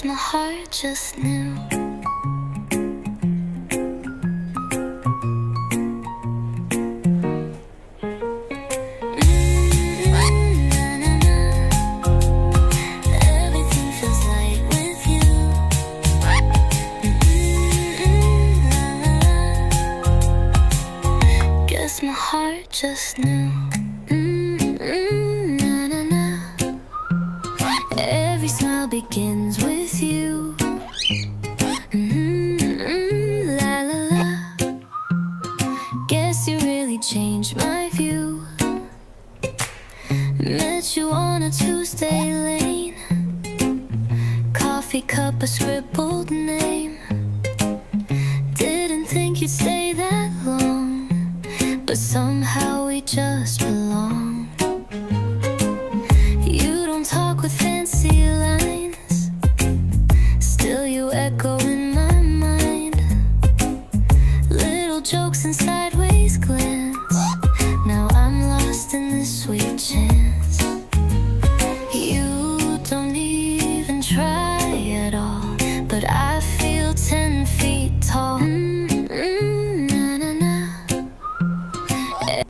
my heart just knew. Everything feels light with you. Guess my heart just knew. Every smile begins with you. La la la. Guess you really changed my view. Met you on a Tuesday lane. Coffee cup, a scribbled name. Didn't think you'd stay that long, but somehow we just belong. You don't talk with fancy lines, still you echo in my mind. Little jokes and